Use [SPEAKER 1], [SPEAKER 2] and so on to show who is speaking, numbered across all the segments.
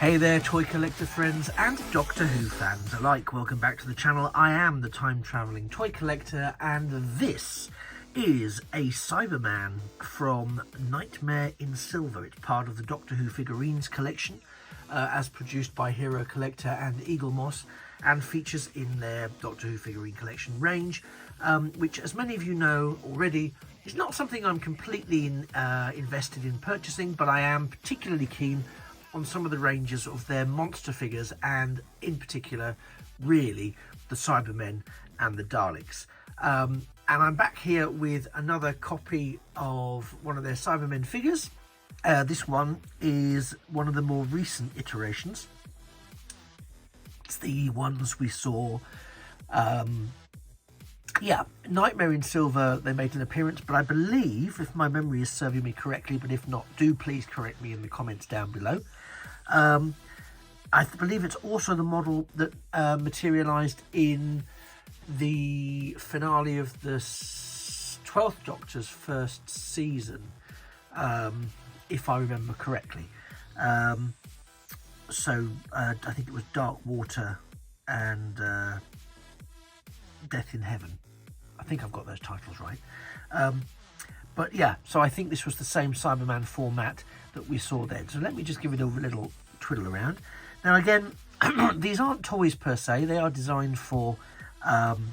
[SPEAKER 1] Hey there, toy collector friends and Doctor Who fans alike. Welcome back to the channel. I am the time-travelling toy collector, and this is a Cyberman from Nightmare in Silver. It's part of the Doctor Who figurines collection, as produced by Hero Collector and Eaglemoss, and features in their Doctor Who figurine collection range, which, as many of you know already, is not something I'm completely invested in purchasing, but I am particularly keen on some of the ranges of their monster figures, and in particular really the Cybermen and the Daleks. And I'm back here with another copy of one of their Cybermen figures. This one is one of the more recent iterations. It's the ones we saw, Nightmare in Silver. They made an appearance, but I believe, if my memory is serving me correctly, but if not, do please correct me in the comments down below. I believe it's also the model that materialised in the finale of the 12th Doctor's first season, if I remember correctly. I think it was Dark Water and Death in Heaven. I think I've got those titles right. But yeah, so I think this was the same Cyberman format that we saw then. So let me just give it a little twiddle around. Now again, these aren't toys per se. They are designed for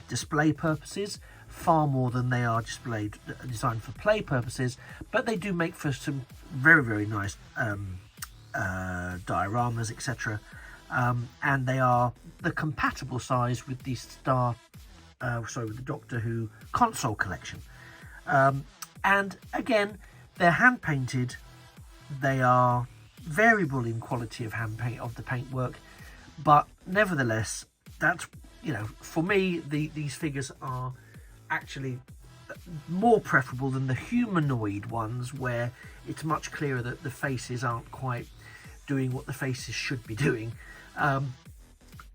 [SPEAKER 1] display purposes far more than they are designed for play purposes. But they do make for some very, very nice dioramas, etc. And they are the compatible size with the with the Doctor Who console collection. And again, they're hand painted. They are variable in quality of the paintwork, but nevertheless, that's, for me, these figures are actually more preferable than the humanoid ones, where it's much clearer that the faces aren't quite doing what the faces should be doing.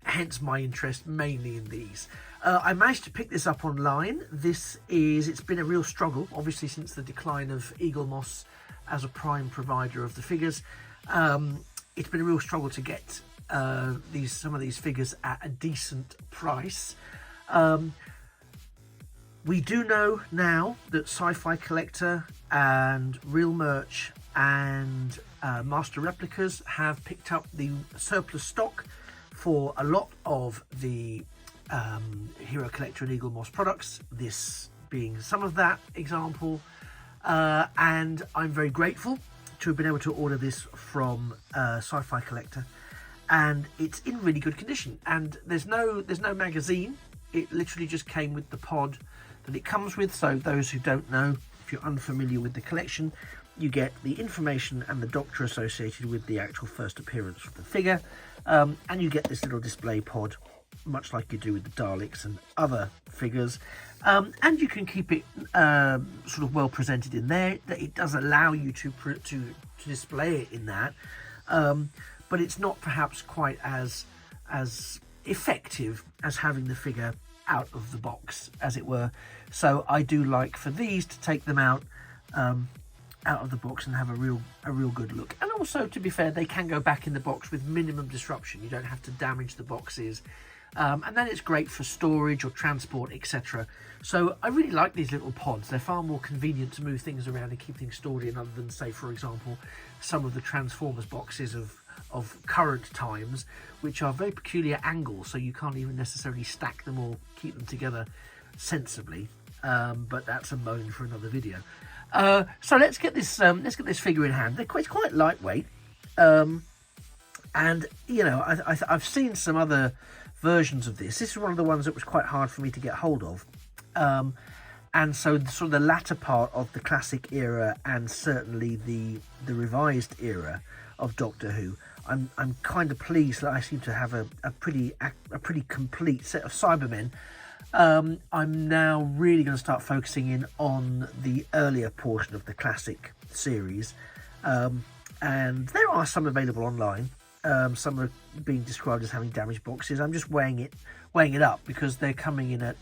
[SPEAKER 1] Hence my interest mainly in these. I managed to pick this up online. It's been a real struggle, obviously, since the decline of Eaglemoss as a prime provider of the figures. It's been a real struggle to get some of these figures at a decent price. We do know now that Sci-Fi Collector and Real Merch and Master Replicas have picked up the surplus stock for a lot of the Hero Collector and Eaglemoss products, this being some of that example. And I'm very grateful to have been able to order this from Sci-Fi Collector, and it's in really good condition. And there's no magazine. It literally just came with the pod that it comes with. So those who don't know, if you're unfamiliar with the collection, you get the information and the Doctor associated with the actual first appearance of the figure, and you get this little display pod, much like you do with the Daleks and other figures. And you can keep it sort of well presented in there. It does allow you to display it in that, but it's not perhaps quite as effective as having the figure out of the box, as it were. So I do like for these to take them out of the box and have a real good look. And also, to be fair, they can go back in the box with minimum disruption. You don't have to damage the boxes. And then it's great for storage or transport, etc. So I really like these little pods. They're far more convenient to move things around and keep things stored in, other than, say, for example, some of the Transformers boxes of current times, which are very peculiar angles, so you can't even necessarily stack them or keep them together sensibly. But that's a moan for another video. So let's get this figure in hand. It's quite lightweight, and I've seen some other versions of this. This is one of the ones that was quite hard for me to get hold of, and so sort of the latter part of the classic era, and certainly the revised era of Doctor Who, I'm kind of pleased that I seem to have a pretty complete set of Cybermen. I'm now really going to start focusing in on the earlier portion of the classic series, and there are some available online. Some are being described as having damaged boxes. I'm just weighing it up, because they're coming in at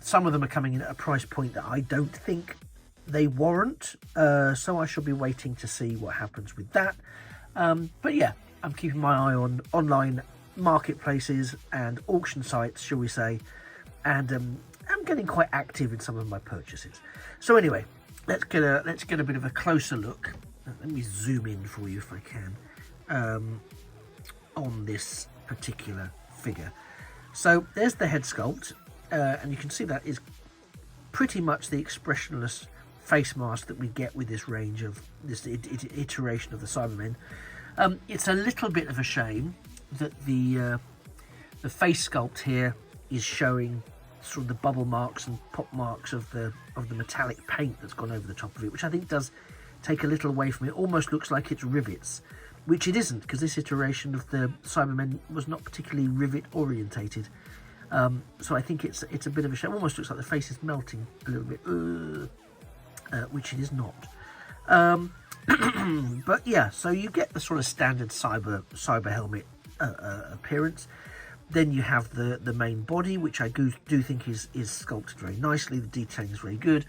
[SPEAKER 1] some of them are coming in at a price point that I don't think they warrant. So I shall be waiting to see what happens with that. But yeah, I'm keeping my eye on online marketplaces and auction sites, shall we say, and I'm getting quite active in some of my purchases. So anyway, let's get a bit of a closer look. Let me zoom in for you if I can on this particular figure. So there's the head sculpt, and you can see that is pretty much the expressionless face mask that we get with this range of this iteration of the Cybermen. It's a little bit of a shame that the face sculpt here is showing sort of the bubble marks and pop marks of the metallic paint that's gone over the top of it, which I think does take a little away from it. Almost looks like it's rivets, which it isn't, because this iteration of the Cybermen was not particularly rivet orientated. So I think it's a bit of a shame. Almost looks like the face is melting a little bit, which it is not. But yeah, so you get the sort of standard cyber helmet appearance. Then you have the main body, which I do think is sculpted very nicely. The detailing is very good.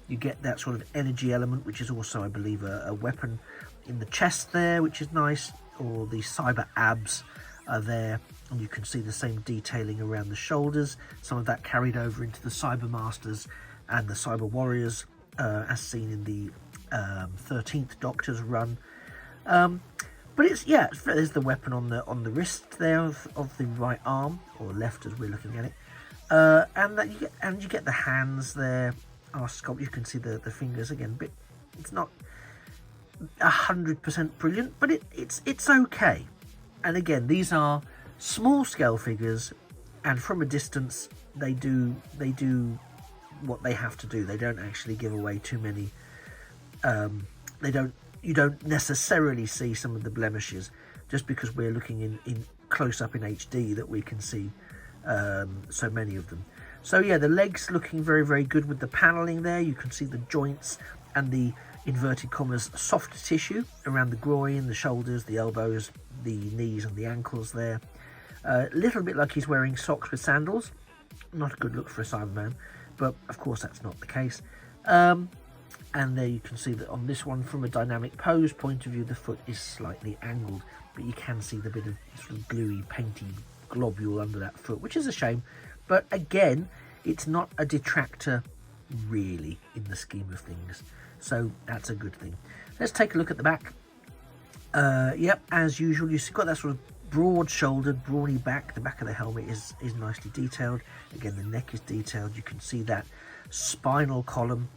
[SPEAKER 1] You get that sort of energy element, which is also, I believe, a weapon in the chest there, which is nice. Or the cyber abs are there, and you can see the same detailing around the shoulders. Some of that carried over into the Cyber Masters and the Cyber Warriors, as seen in the 13th Doctor's run. But it's, yeah, there's the weapon on the wrist there of the right arm, or left as we're looking at it, and you get the hands there are sculpted. You can see the fingers again. But it's not 100% brilliant, but it's okay. And again, these are small scale figures, and from a distance they do what they have to do. They don't actually give away too many. You don't necessarily see some of the blemishes, just because we're looking in close up in HD that we can see so many of them. So yeah, the legs looking very, very good with the paneling there. You can see the joints and the inverted commas soft tissue around the groin, the shoulders, the elbows, the knees and the ankles there. A little bit like he's wearing socks with sandals. Not a good look for a Cyberman, but of course that's not the case. And there you can see that on this one, from a dynamic pose point of view, the foot is slightly angled, but you can see the bit of sort of gluey, painty globule under that foot, which is a shame. But again, it's not a detractor really in the scheme of things, so that's a good thing. Let's take a look at the back. Yep, as usual, you've got that sort of broad-shouldered, brawny back. The back of the helmet is nicely detailed. Again, the neck is detailed. You can see that spinal column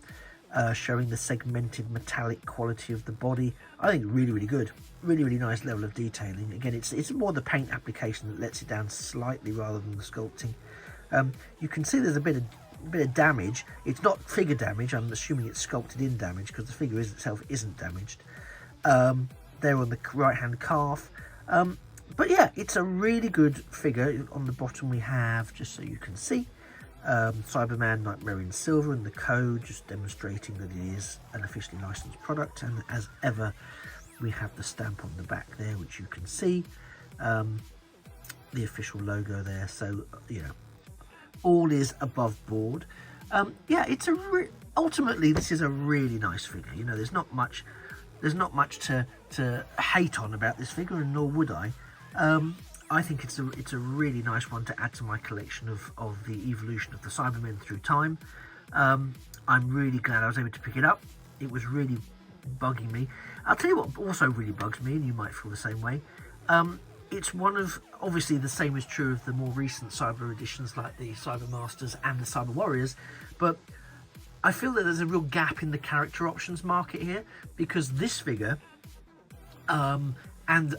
[SPEAKER 1] showing the segmented metallic quality of the body. I think really, really good. Really, really nice level of detailing. Again, it's more the paint application that lets it down slightly rather than the sculpting. You can see there's a bit of damage. It's not figure damage. I'm assuming it's sculpted in damage, because the figure itself isn't damaged. There on the right hand calf. But yeah, it's a really good figure. On the bottom we have, just so you can see, Cyberman Nightmare in silver, and the code just demonstrating that it is an officially licensed product. And as ever, we have the stamp on the back there, which you can see, the official logo there. So you know, all is above board. Yeah, it's ultimately this is a really nice figure. You know, there's not much to hate on about this figure, and nor would I. I think it's a really nice one to add to my collection of the evolution of the Cybermen through time. I'm really glad I was able to pick it up. It was really bugging me. I'll tell you what also really bugs me, and you might feel the same way. It's one of, obviously the same is true of the more recent Cyber editions like the Cyber Masters and the Cyber Warriors, but I feel that there's a real gap in the character options market here, because this figure, and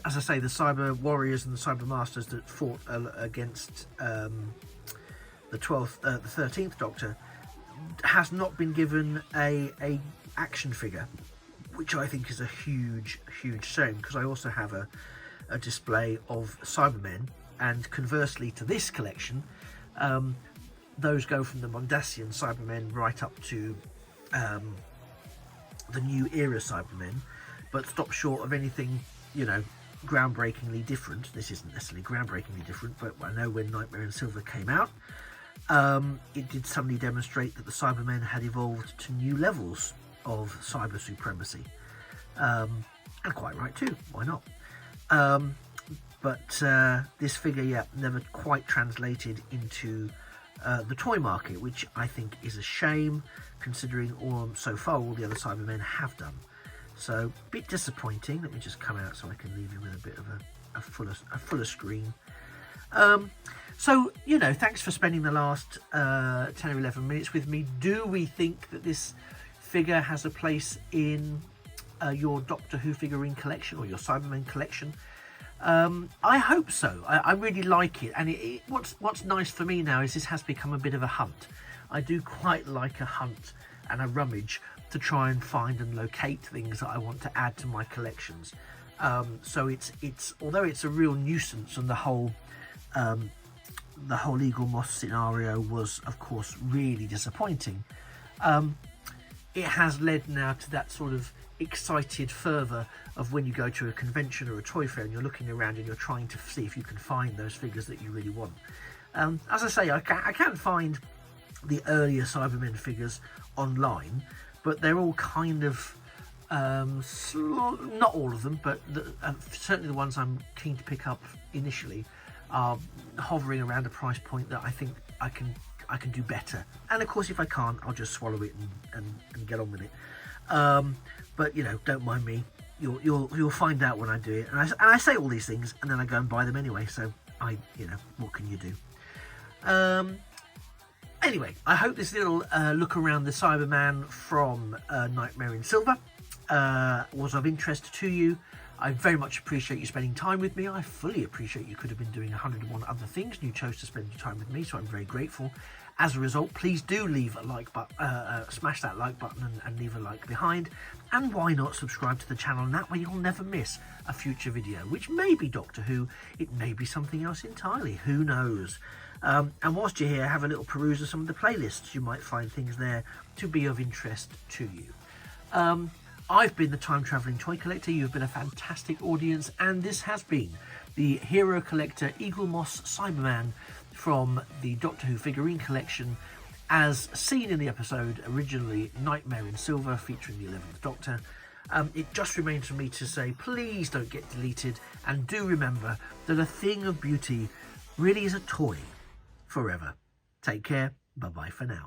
[SPEAKER 1] as I say, the Cyber Warriors and the Cyber Masters that fought against the 13th Doctor, has not been given a action figure, which I think is a huge shame, because I also have a display of Cybermen, and conversely to this collection, those go from the Mondasian Cybermen right up to the new era Cybermen, but stop short of anything, you know, groundbreakingly different. This isn't necessarily groundbreakingly different, but I know when Nightmare in Silver came out, it did suddenly demonstrate that the Cybermen had evolved to new levels of cyber supremacy, and quite right too, why not? But this figure, yeah, never quite translated into the toy market, which I think is a shame, considering so far all the other Cybermen have done. So, a bit disappointing. Let me just come out so I can leave you with a bit of a fuller screen. So, you know, thanks for spending the last 10 or 11 minutes with me. Do we think that this figure has a place in your Doctor Who figurine collection or your Cybermen collection? I hope so. I really like it, and what's nice for me now is this has become a bit of a hunt. I do quite like a hunt and a rummage to try and find and locate things that I want to add to my collections. So it's although it's a real nuisance, and the whole Eaglemoss scenario was, of course, really disappointing. It has led now to that sort of excited fervour of when you go to a convention or a toy fair and you're looking around and you're trying to see if you can find those figures that you really want. As I say, I can find the earlier Cybermen figures online, but they're all kind of not all of them, but certainly the ones I'm keen to pick up initially are hovering around a price point that I think I can do better. And of course, if I can't, I'll just swallow it and get on with it. But you know, don't mind me. You'll find out when I do it. And I say all these things, and then I go and buy them anyway. So what can you do? Anyway, I hope this little look around the Cyberman from Nightmare in Silver was of interest to you. I very much appreciate you spending time with me. I fully appreciate you could have been doing 101 other things, and you chose to spend your time with me, so I'm very grateful. As a result, please do leave a like button, smash that like button and leave a like behind. And why not subscribe to the channel, and that way you'll never miss a future video, which may be Doctor Who, it may be something else entirely, who knows. And whilst you're here, have a little peruse of some of the playlists. You might find things there to be of interest to you. I've been the Time Travelling Toy Collector. You've been a fantastic audience, and this has been the Hero Collector Eaglemoss Cyberman from the Doctor Who figurine collection, as seen in the episode originally Nightmare in Silver, featuring the 11th Doctor. It just remains for me to say, please don't get deleted, and do remember that a thing of beauty really is a toy forever. Take care. Bye bye for now.